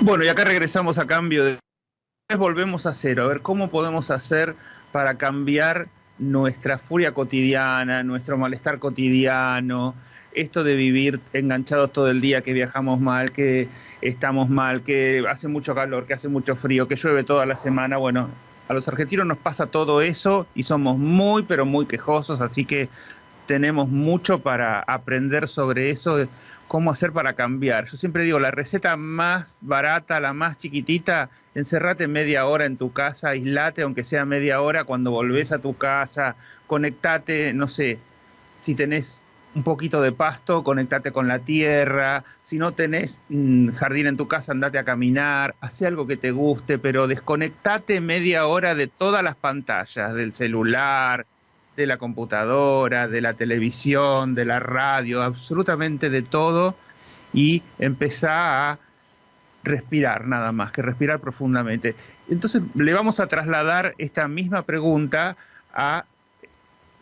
Bueno, y acá regresamos a cambio de... Volvemos a cero, a ver cómo podemos hacer para cambiar nuestra furia cotidiana, nuestro malestar cotidiano, esto de vivir enganchados todo el día, que viajamos mal, que estamos mal, que hace mucho calor, que hace mucho frío, que llueve toda la semana. Bueno, a los argentinos nos pasa todo eso y somos muy, pero muy quejosos, así que tenemos mucho para aprender sobre eso, de cómo hacer para cambiar. Yo siempre digo, la receta más barata, la más chiquitita, encerrate media hora en tu casa, aislate, aunque sea media hora, cuando volvés a tu casa, conectate, no sé, si tenés un poquito de pasto, conectate con la tierra, si no tenés jardín en tu casa, andate a caminar, hace algo que te guste, pero desconectate media hora de todas las pantallas, del celular, de la computadora, de la televisión, de la radio, absolutamente de todo, y empezá a respirar nada más, que respirar profundamente. Entonces le vamos a trasladar esta misma pregunta a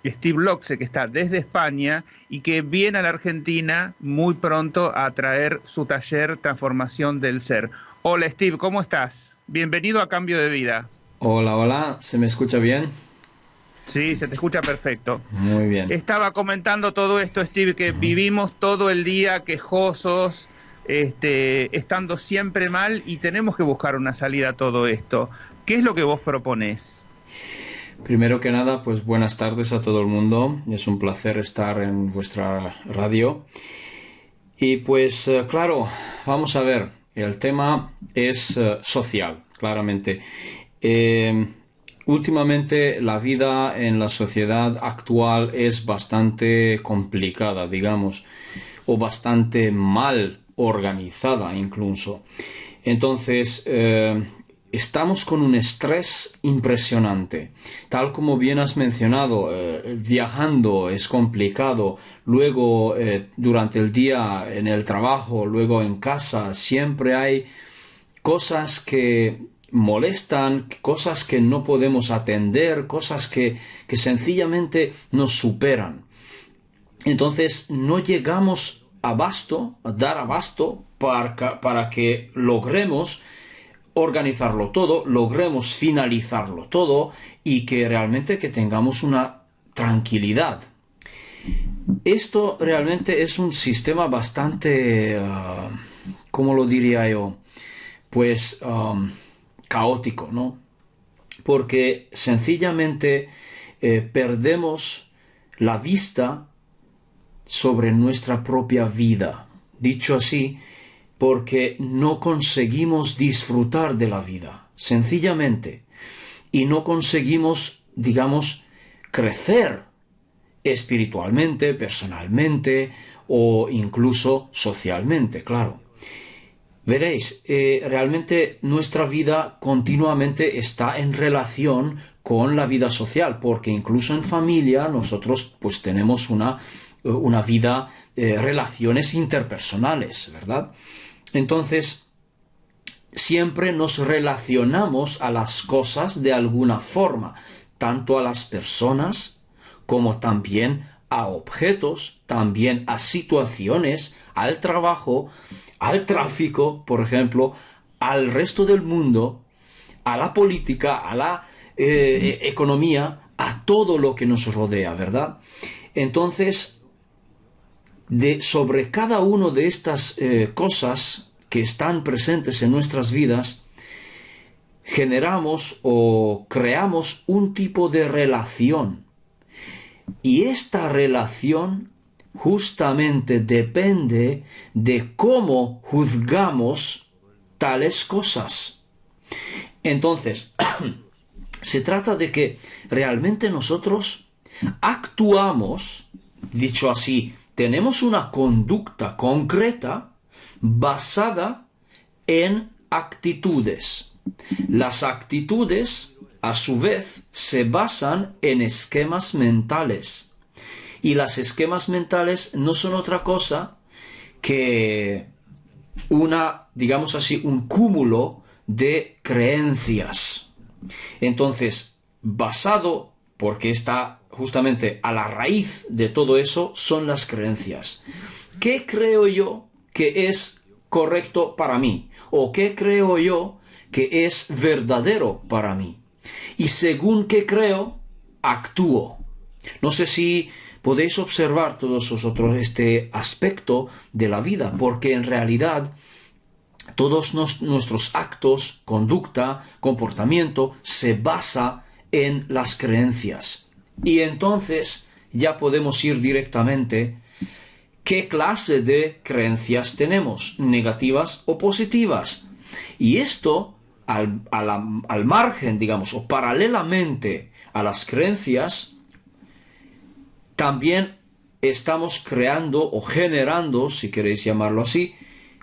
Steve Loxe, que está desde España y que viene a la Argentina muy pronto a traer su taller Transformación del Ser. Hola Steve, ¿cómo estás? Bienvenido a Cambio de Vida. Hola, hola, ¿se me escucha bien? Sí, se te escucha perfecto. Muy bien. Estaba comentando todo esto, Steve, que Ujú. vivimos todo el día quejosos, estando siempre mal y tenemos que buscar una salida a todo esto. ¿Qué es lo que vos proponés? Primero que nada, pues buenas tardes a todo el mundo. Es un placer estar en vuestra radio. Y pues claro, vamos a ver, el tema es social, claramente. Eh, Últimamente la vida en la sociedad actual es bastante complicada, digamos, o bastante mal organizada incluso. Entonces, estamos con un estrés impresionante. Tal como bien has mencionado, viajando es complicado, luego durante el día en el trabajo, luego en casa, siempre hay cosas que molestan, cosas que no podemos atender, cosas que sencillamente nos superan. Entonces no llegamos a dar abasto para que logremos organizarlo todo, logremos finalizarlo todo y que realmente que tengamos una tranquilidad. Esto realmente es un sistema bastante, ¿cómo lo diría yo? Pues caótico, ¿no? Porque sencillamente perdemos la vista sobre nuestra propia vida. Dicho así, porque no conseguimos disfrutar de la vida, sencillamente, y no conseguimos, digamos, crecer espiritualmente, personalmente o incluso socialmente, claro. Veréis, realmente nuestra vida continuamente está en relación con la vida social, porque incluso en familia nosotros pues tenemos una vida, relaciones interpersonales, ¿verdad? Entonces, siempre nos relacionamos a las cosas de alguna forma, tanto a las personas como también a objetos, también a situaciones, al trabajo, al tráfico, por ejemplo, al resto del mundo, a la política, a la economía, a todo lo que nos rodea, ¿verdad? Entonces, sobre cada una de estas cosas que están presentes en nuestras vidas, generamos o creamos un tipo de relación. Y esta relación justamente depende de cómo juzgamos tales cosas. Entonces, se trata de que realmente nosotros actuamos, dicho así, tenemos una conducta concreta basada en actitudes. Las actitudes, a su vez, se basan en esquemas mentales. Y las esquemas mentales no son otra cosa que digamos así, un cúmulo de creencias. Entonces, basado, porque está justamente a la raíz de todo eso, son las creencias. ¿Qué creo yo que es correcto para mí o qué creo yo que es verdadero para mí. Y según qué creo, actúo. No sé si podéis observar todos vosotros este aspecto de la vida, porque en realidad todos nuestros actos, conducta, comportamiento se basa en las creencias. Y entonces ya podemos ir directamente qué clase de creencias tenemos, negativas o positivas. Y esto al margen, digamos, o paralelamente a las creencias, también estamos creando o generando, si queréis llamarlo así,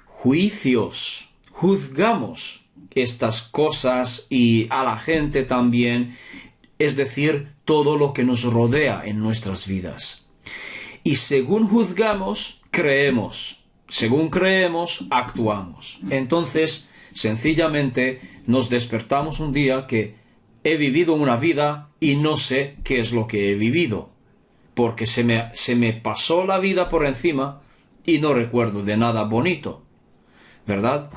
juicios. Juzgamos estas cosas y a la gente también, es decir, todo lo que nos rodea en nuestras vidas. Y según juzgamos, creemos. Según creemos, actuamos. Entonces, sencillamente, nos despertamos un día que he vivido una vida y no sé qué es lo que he vivido, porque se me pasó la vida por encima y no recuerdo de nada bonito, ¿verdad?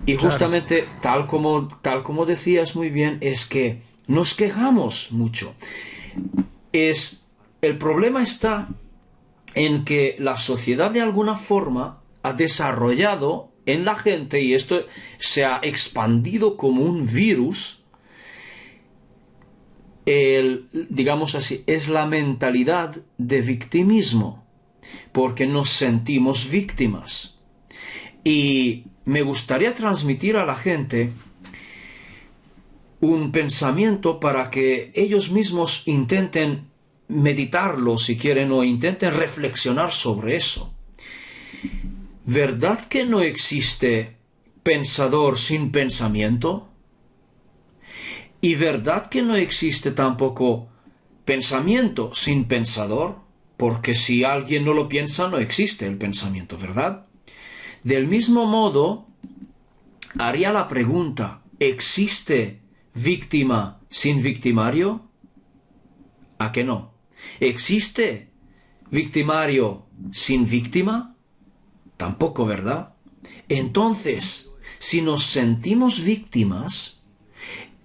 Y justamente tal como decías muy bien, es que nos quejamos mucho. El problema está en que la sociedad de alguna forma ha desarrollado en la gente, y esto se ha expandido como un virus, digamos así, es la mentalidad de victimismo, porque nos sentimos víctimas. Y me gustaría transmitir a la gente un pensamiento para que ellos mismos intenten meditarlo si quieren o intenten reflexionar sobre eso. ¿Verdad que no existe pensador sin pensamiento? ¿Y verdad que no existe tampoco pensamiento sin pensador? Porque si alguien no lo piensa, no existe el pensamiento, ¿verdad? Del mismo modo, haría la pregunta, ¿existe víctima sin victimario? ¿A qué no? ¿Existe victimario sin víctima? Tampoco, ¿verdad? Entonces, si nos sentimos víctimas,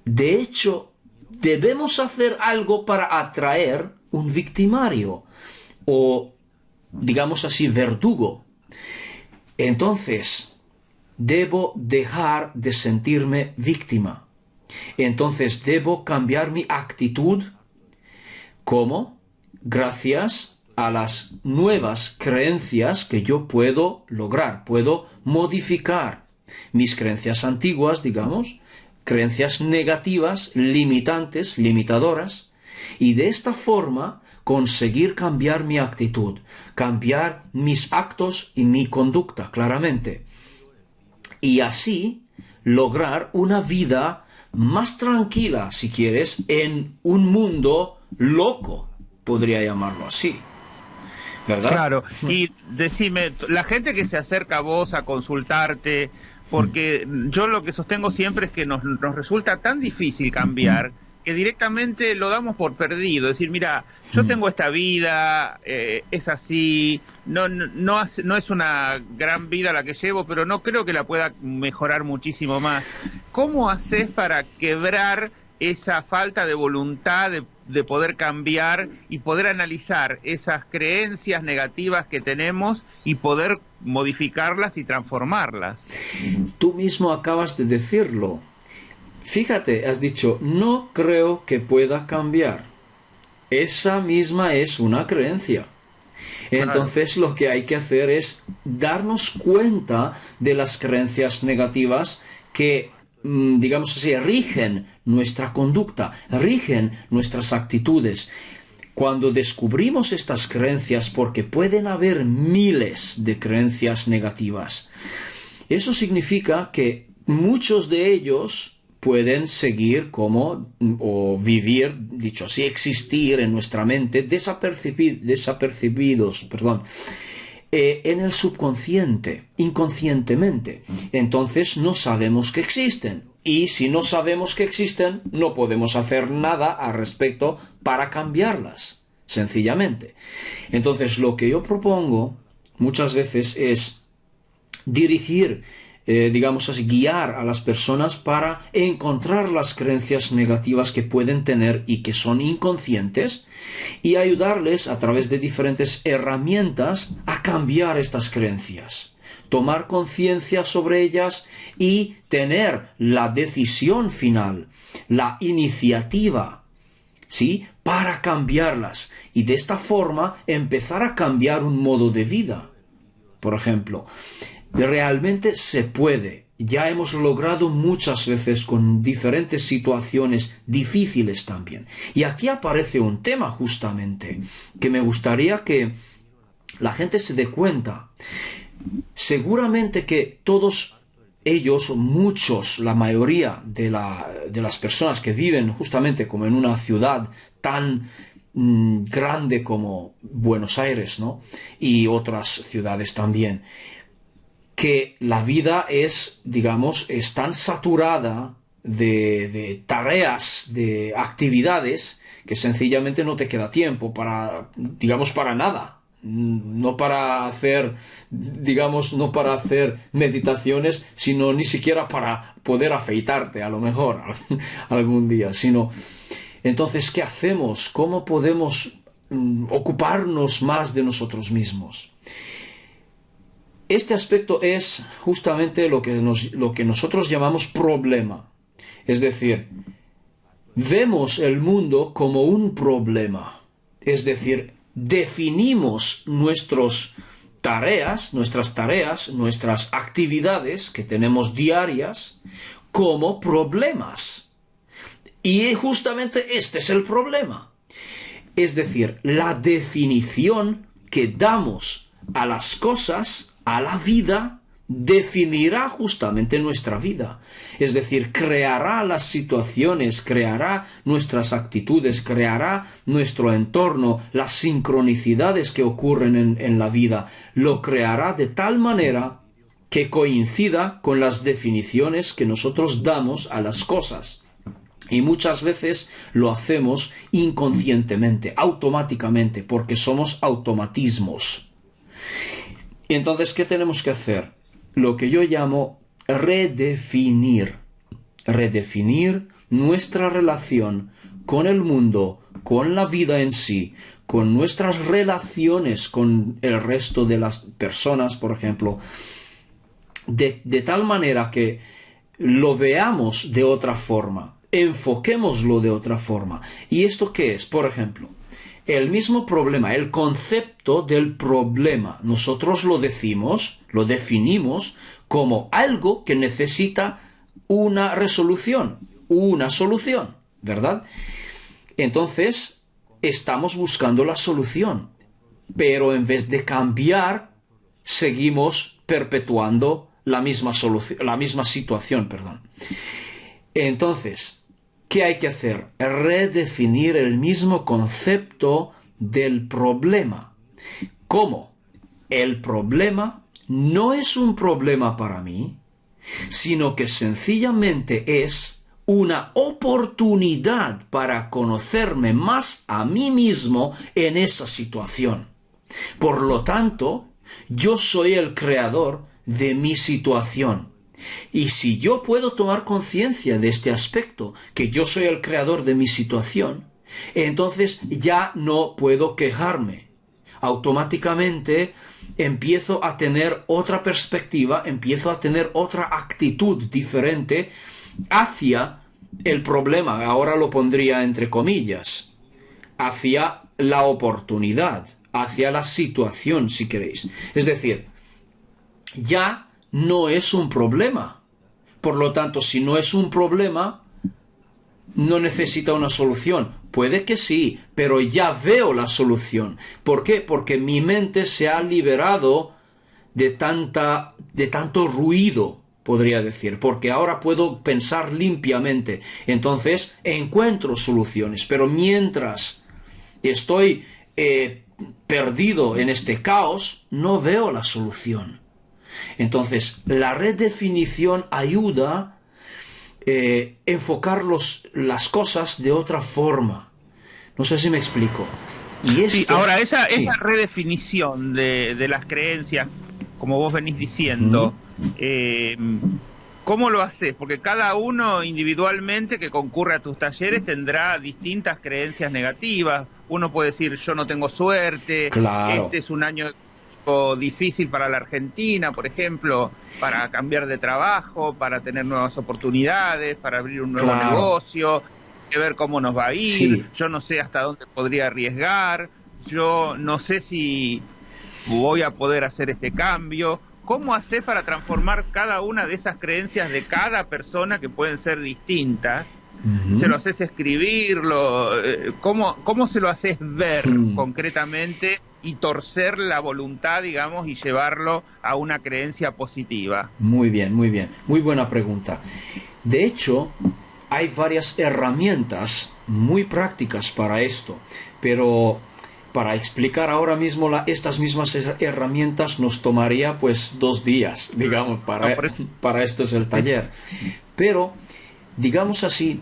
de hecho, debemos hacer algo para atraer un victimario o, digamos así, verdugo. Entonces, debo dejar de sentirme víctima. Entonces, debo cambiar mi actitud. ¿Cómo? Gracias a las nuevas creencias que yo puedo lograr, puedo modificar mis creencias antiguas, digamos, creencias negativas, limitantes, limitadoras, y de esta forma conseguir cambiar mi actitud, cambiar mis actos y mi conducta, claramente, y así lograr una vida más tranquila, si quieres, en un mundo loco, podría llamarlo así. ¿Verdad? Claro, y decime, la gente que se acerca a vos a consultarte, porque yo lo que sostengo siempre es que nos resulta tan difícil cambiar que directamente lo damos por perdido. Es decir, mira, yo tengo esta vida, es así, no es una gran vida la que llevo, pero no creo que la pueda mejorar muchísimo más. ¿Cómo haces para quebrar esa falta de voluntad de poder cambiar y poder analizar esas creencias negativas que tenemos y poder modificarlas y transformarlas? Tú mismo acabas de decirlo. Fíjate, has dicho, no creo que pueda cambiar. Esa misma es una creencia. Entonces lo que hay que hacer es darnos cuenta de las creencias negativas que, digamos así, rigen nuestra conducta, rigen nuestras actitudes. Cuando descubrimos estas creencias, porque pueden haber miles de creencias negativas, eso significa que muchos de ellos pueden seguir como, o vivir, dicho así, existir en nuestra mente desapercibidos, en el subconsciente, inconscientemente. Entonces no sabemos que existen. Y si no sabemos que existen, no podemos hacer nada al respecto para cambiarlas, sencillamente. Entonces lo que yo propongo muchas veces es dirigir, digamos así, guiar a las personas para encontrar las creencias negativas que pueden tener y que son inconscientes y ayudarles a través de diferentes herramientas a cambiar estas creencias, tomar conciencia sobre ellas y tener la decisión final, la iniciativa, ¿sí?, para cambiarlas y de esta forma empezar a cambiar un modo de vida. Por ejemplo, realmente se puede. Ya hemos logrado muchas veces con diferentes situaciones difíciles también. Y aquí aparece un tema justamente que me gustaría que la gente se dé cuenta. Seguramente que todos ellos, muchos, la mayoría de las personas que viven justamente como en una ciudad tan grande como Buenos Aires, ¿no?, y otras ciudades también, que la vida es, digamos, es tan saturada de tareas, de actividades, que sencillamente no te queda tiempo para, digamos, para nada. No para hacer, digamos, no para hacer meditaciones, sino ni siquiera para poder afeitarte, a lo mejor, algún día, sino... Entonces, ¿qué hacemos? ¿Cómo podemos ocuparnos más de nosotros mismos? Este aspecto es justamente lo que nosotros llamamos problema. Es decir, vemos el mundo como un problema. Es decir, definimos nuestras tareas, nuestras actividades que tenemos diarias como problemas. Y justamente este es el problema. Es decir, la definición que damos a las cosas, a la vida, definirá justamente nuestra vida. Es decir, creará las situaciones, creará nuestras actitudes, creará nuestro entorno, las sincronicidades que ocurren en la vida. Lo creará de tal manera que coincida con las definiciones que nosotros damos a las cosas. Y muchas veces lo hacemos inconscientemente, automáticamente, porque somos automatismos. Y entonces, ¿qué tenemos que hacer? Lo que yo llamo redefinir. Redefinir nuestra relación con el mundo, con la vida en sí, con nuestras relaciones con el resto de las personas, por ejemplo, de tal manera que lo veamos de otra forma. Enfoquémoslo de otra forma. ¿Y esto qué es? Por ejemplo, el mismo problema, el concepto del problema, nosotros lo definimos como algo que necesita una resolución, una solución, ¿verdad? Entonces, estamos buscando la solución, pero en vez de cambiar, seguimos perpetuando la misma situación, perdón. Entonces, ¿qué hay que hacer? Redefinir el mismo concepto del problema. ¿Cómo? El problema no es un problema para mí, sino que sencillamente es una oportunidad para conocerme más a mí mismo en esa situación. Por lo tanto, yo soy el creador de mi situación. Y si yo puedo tomar conciencia de este aspecto, que yo soy el creador de mi situación, entonces ya no puedo quejarme. Automáticamente empiezo a tener otra perspectiva, empiezo a tener otra actitud diferente hacia el problema, ahora lo pondría entre comillas, hacia la oportunidad, hacia la situación, si queréis. Es decir, ya no es un problema. Por lo tanto, si no es un problema, no necesita una solución. Puede que sí, pero ya veo la solución. ¿Por qué? Porque mi mente se ha liberado de tanto ruido, podría decir, porque ahora puedo pensar limpiamente. Entonces, encuentro soluciones. Pero mientras estoy perdido en este caos, no veo la solución. Entonces, la redefinición ayuda a enfocar las cosas de otra forma. No sé si me explico. Y esto, sí, ahora esa redefinición de las creencias, como vos venís diciendo, ¿cómo lo haces? Porque cada uno individualmente que concurre a tus talleres tendrá distintas creencias negativas. Uno puede decir, yo no tengo suerte, Claro, este es un año difícil para la Argentina, por ejemplo, para cambiar de trabajo, para tener nuevas oportunidades, para abrir un nuevo claro. negocio, hay que ver cómo nos va a ir, Sí. yo no sé hasta dónde podría arriesgar, yo no sé si voy a poder hacer este cambio. ¿Cómo haces para transformar cada una de esas creencias de cada persona que pueden ser distintas? ¿Se lo Ujú. haces escribirlo? ¿Cómo se lo haces ver Mm. concretamente y torcer la voluntad, digamos, y llevarlo a una creencia positiva? Muy bien, muy bien. Muy buena pregunta. De hecho, hay varias herramientas muy prácticas para esto, pero para explicar ahora mismo estas mismas herramientas nos tomaría pues 2 días, digamos, No, por eso, para esto es el taller. Pero, digamos así,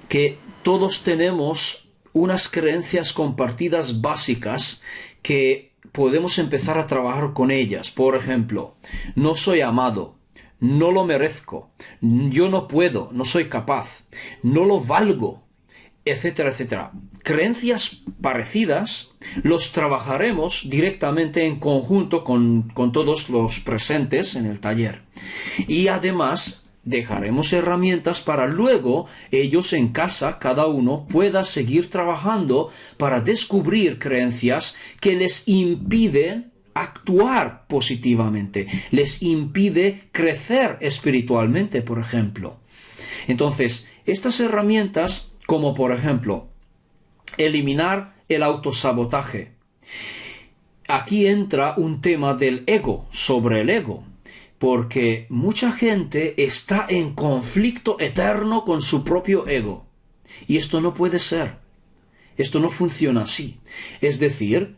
que todos tenemos unas creencias compartidas básicas que podemos empezar a trabajar con ellas. Por ejemplo, no soy amado, no lo merezco, yo no puedo, no soy capaz, no lo valgo, etcétera, etcétera. Creencias parecidas los trabajaremos directamente en conjunto con todos los presentes en el taller. Y además dejaremos herramientas para luego ellos en casa, cada uno, pueda seguir trabajando para descubrir creencias que les impiden actuar positivamente, les impide crecer espiritualmente, por ejemplo. Entonces, estas herramientas, como por ejemplo, eliminar el autosabotaje. Aquí entra un tema del ego, sobre el ego, porque mucha gente está en conflicto eterno con su propio ego. Y esto no puede ser. Esto no funciona así. Es decir,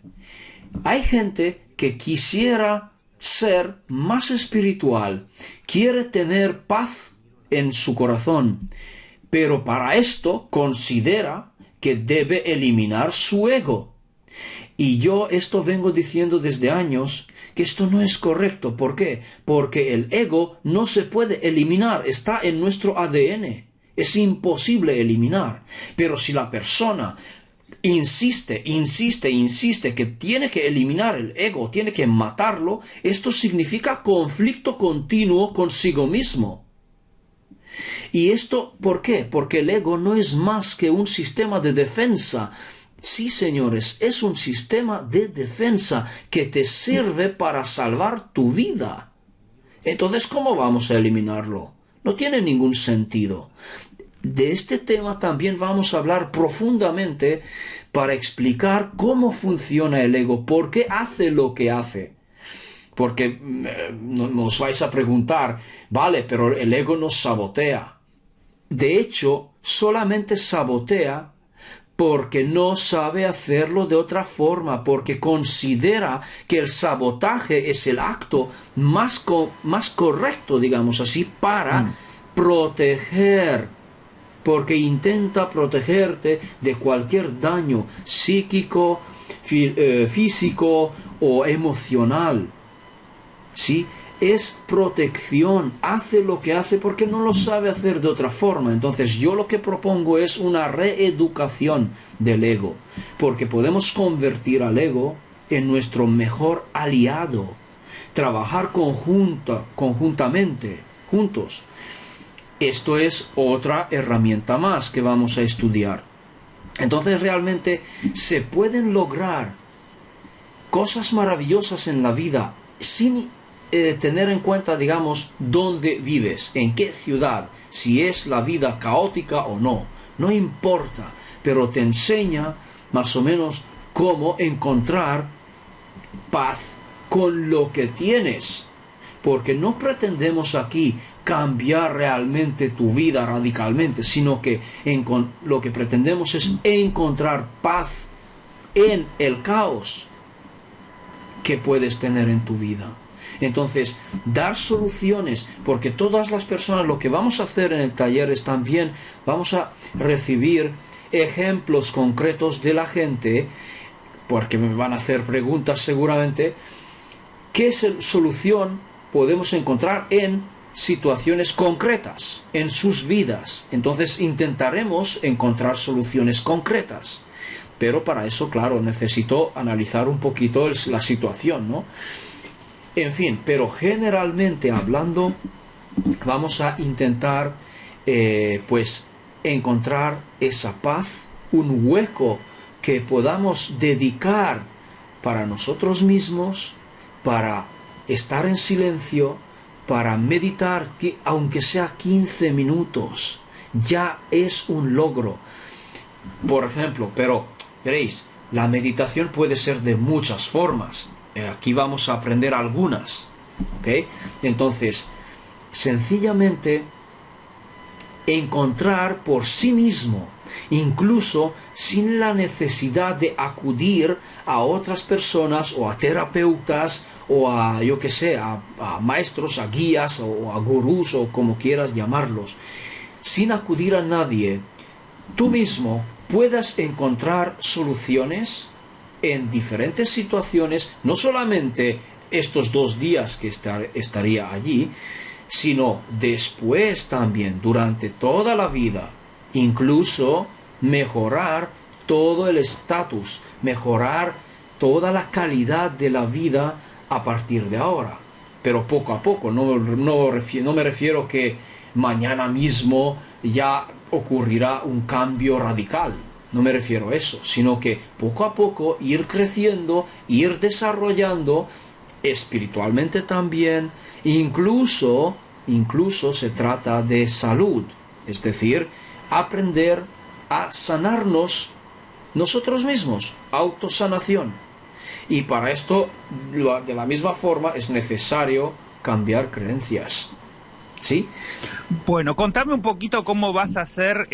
hay gente que quisiera ser más espiritual, quiere tener paz en su corazón, pero para esto considera que debe eliminar su ego. Y yo esto vengo diciendo desde años que esto no es correcto. ¿Por qué? Porque el ego no se puede eliminar, está en nuestro ADN. Es imposible eliminar. Pero si la persona insiste que tiene que eliminar el ego, tiene que matarlo, esto significa conflicto continuo consigo mismo. ¿Y esto por qué? Porque el ego no es más que un sistema de defensa. Sí, señores, es un sistema de defensa que te sirve para salvar tu vida. Entonces, ¿cómo vamos a eliminarlo? No tiene ningún sentido. De este tema también vamos a hablar profundamente para explicar cómo funciona el ego, por qué hace lo que hace. Porque nos vais a preguntar, vale, pero el ego nos sabotea. De hecho, solamente sabotea porque no sabe hacerlo de otra forma, porque considera que el sabotaje es el acto más correcto, digamos así, para proteger, porque intenta protegerte de cualquier daño psíquico, físico o emocional. ¿Sí? Es protección, hace lo que hace porque no lo sabe hacer de otra forma. Entonces yo lo que propongo es una reeducación del ego, porque podemos convertir al ego en nuestro mejor aliado, trabajar conjuntamente, juntos. Esto es otra herramienta más que vamos a estudiar. Entonces realmente se pueden lograr cosas maravillosas en la vida sin tener en cuenta, digamos, dónde vives, en qué ciudad, si es la vida caótica o no. No importa, pero te enseña más o menos cómo encontrar paz con lo que tienes. Porque no pretendemos aquí cambiar realmente tu vida radicalmente, sino que lo que pretendemos es encontrar paz en el caos que puedes tener en tu vida. Entonces, dar soluciones, porque todas las personas, lo que vamos a hacer en el taller es también, vamos a recibir ejemplos concretos de la gente, porque me van a hacer preguntas seguramente, ¿qué solución podemos encontrar en situaciones concretas, en sus vidas? Entonces intentaremos encontrar soluciones concretas. Pero para eso, claro, necesito analizar un poquito la situación, ¿no? En fin, pero generalmente hablando, vamos a intentar, pues, encontrar esa paz, un hueco que podamos dedicar para nosotros mismos, para estar en silencio, para meditar, aunque sea 15 minutos, ya es un logro. Por ejemplo, pero veréis, la meditación puede ser de muchas formas. Aquí vamos a aprender algunas, ¿ok? Entonces, sencillamente encontrar por sí mismo, incluso sin la necesidad de acudir a otras personas o a terapeutas o a, yo qué sé, a maestros, a guías o a gurús o como quieras llamarlos, sin acudir a nadie, tú mismo puedas encontrar soluciones en diferentes situaciones, no solamente estos 2 días que estaría allí, sino después también, durante toda la vida, incluso mejorar todo el estatus, mejorar toda la calidad de la vida a partir de ahora. Pero poco a poco, no me refiero que mañana mismo ya ocurrirá un cambio radical. No me refiero a eso, sino que poco a poco ir creciendo, ir desarrollando espiritualmente también, incluso se trata de salud, es decir, aprender a sanarnos nosotros mismos, autosanación. Y para esto, de la misma forma, es necesario cambiar creencias. ¿Sí? Bueno, contame un poquito cómo vas a hacer,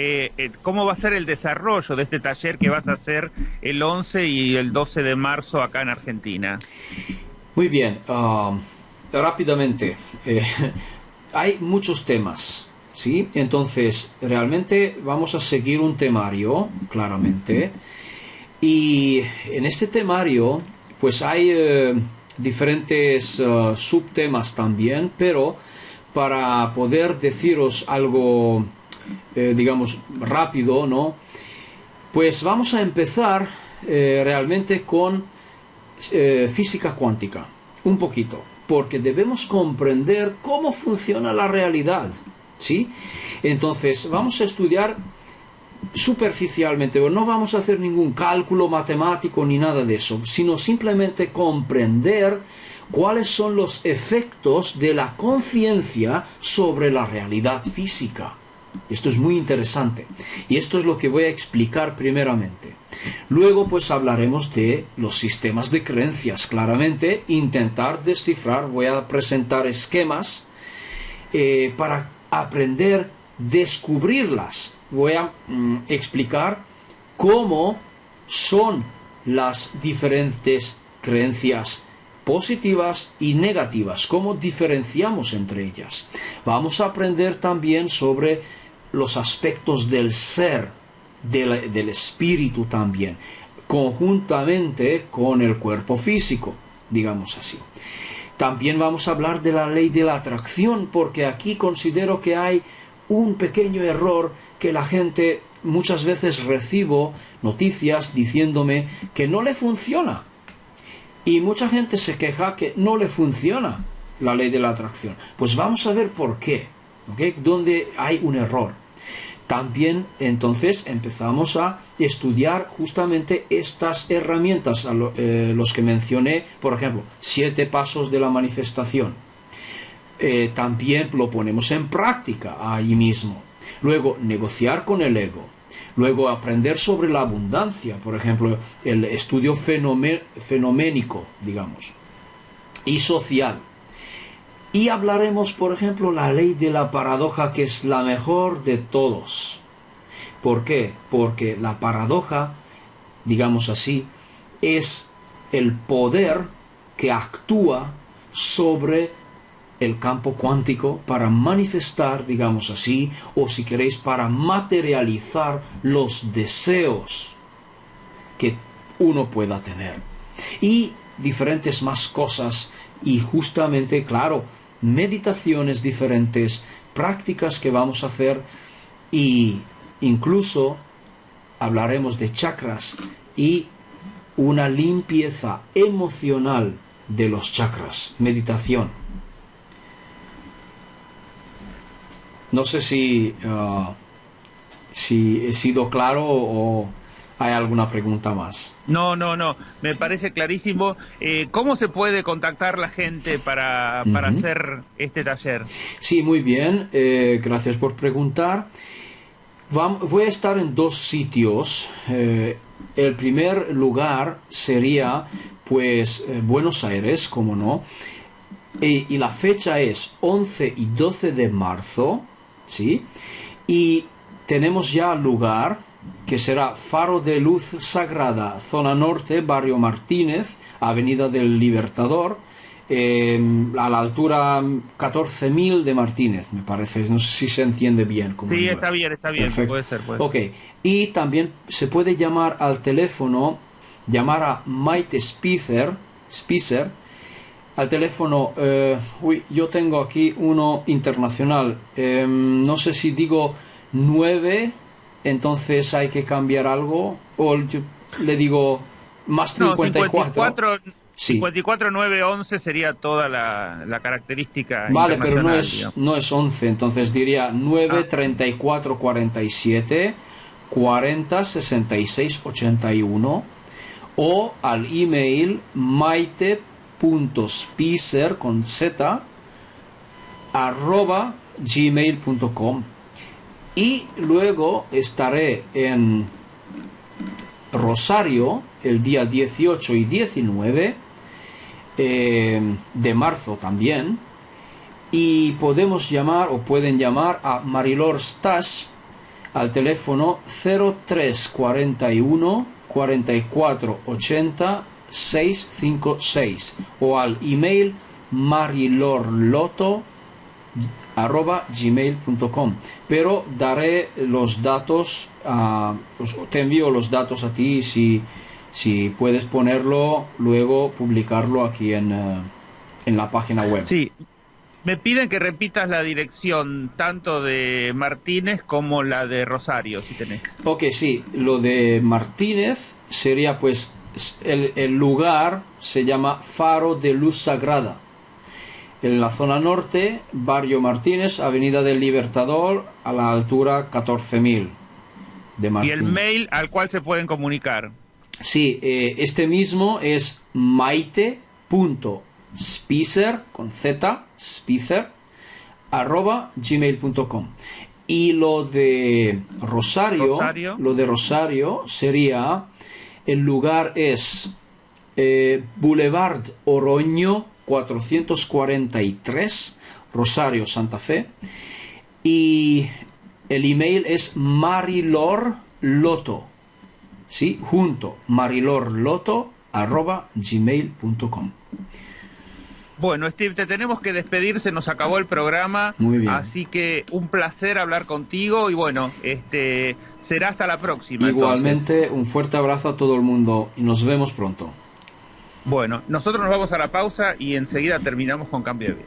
cómo va a ser el desarrollo de este taller que vas a hacer el 11 y el 12 de marzo acá en Argentina. Muy bien, rápidamente, hay muchos temas, ¿sí? Entonces, realmente vamos a seguir un temario, claramente, y en este temario, pues hay diferentes subtemas también, pero para poder deciros algo, digamos, rápido, ¿no? Pues vamos a empezar realmente con física cuántica, un poquito, porque debemos comprender cómo funciona la realidad, ¿sí? Entonces, vamos a estudiar superficialmente, pero no vamos a hacer ningún cálculo matemático ni nada de eso, sino simplemente comprender cuáles son los efectos de la conciencia sobre la realidad física. Esto es muy interesante y esto es lo que voy a explicar primeramente. Luego pues hablaremos de los sistemas de creencias, claramente intentar descifrar, voy a presentar esquemas para aprender a descubrirlas. Voy a explicar cómo son las diferentes creencias positivas y negativas, cómo diferenciamos entre ellas. Vamos a aprender también sobre los aspectos del ser, del espíritu también, conjuntamente con el cuerpo físico, digamos así. También vamos a hablar de la ley de la atracción, porque aquí considero que hay un pequeño error que la gente, muchas veces recibo noticias diciéndome que no le funciona. Y mucha gente se queja que no le funciona la ley de la atracción. Pues vamos a ver por qué, ¿okay? Dónde hay un error. También entonces empezamos a estudiar justamente estas herramientas, los que mencioné, por ejemplo, 7 pasos de la manifestación. También lo ponemos en práctica ahí mismo. Luego, negociar con el ego. Luego, aprender sobre la abundancia, por ejemplo, el estudio fenoménico, digamos, y social. Y hablaremos, por ejemplo, la ley de la paradoja, que es la mejor de todos. ¿Por qué? Porque la paradoja, digamos así, es el poder que actúa sobre el campo cuántico para manifestar, digamos así, o si queréis, para materializar los deseos que uno pueda tener. Y diferentes más cosas y justamente, claro, meditaciones diferentes, prácticas que vamos a hacer y incluso hablaremos de chakras y una limpieza emocional de los chakras, meditación. No sé si he sido claro o hay alguna pregunta más. No, me parece clarísimo. ¿Cómo se puede contactar la gente para hacer este taller? Sí, muy bien, gracias por preguntar. Voy a estar en 2 sitios. El primer lugar sería, pues, Buenos Aires, como no. Y la fecha es 11 y 12 de marzo, ¿sí? Y tenemos ya lugar, que será Faro de Luz Sagrada, zona norte, Barrio Martínez, Avenida del Libertador, a la altura 14.000 de Martínez, me parece. No sé si se entiende bien. Sí, está bien. Perfecto. Puede ser. Ok, y también se puede llamar al teléfono, llamar a Maite Spicer, al teléfono, yo tengo aquí uno internacional, no sé si digo 9, entonces hay que cambiar algo, o yo le digo más 54. Sí. 54.911 sería toda la característica Vale, pero internacional, no es 11, entonces diría 9 34 47 40 66 81 o al email maite.spicer con z @gmail.com. Y luego estaré en Rosario el día 18 y 19 de marzo también, y podemos llamar o pueden llamar a Marilor Stash al teléfono 0341 44 80 656 o al email marilorloto@gmail.com. Pero daré los datos, te envío los datos a ti, si puedes ponerlo, luego publicarlo aquí en la página web. Sí, me piden que repitas la dirección tanto de Martínez como la de Rosario, si tenés. Ok, sí, lo de Martínez sería, pues, el lugar se llama Faro de Luz Sagrada. En la zona norte, Barrio Martínez, Avenida del Libertador, a la altura 14.000 de Martínez. ¿Y el mail al cual se pueden comunicar? Sí, este mismo es maite.spicer con z, spicer, @gmail.com. Y lo de Rosario sería, el lugar es Boulevard Oroño 443, Rosario, Santa Fe, y el email es marilorloto, sí, junto, marilorloto@gmail.com. Bueno, Steve, te tenemos que despedir, se nos acabó el programa. Muy bien. Así que un placer hablar contigo y bueno, será hasta la próxima. Igualmente, entonces. Un fuerte abrazo a todo el mundo y nos vemos pronto. Bueno, nosotros nos vamos a la pausa y enseguida terminamos con Cambio de Vida.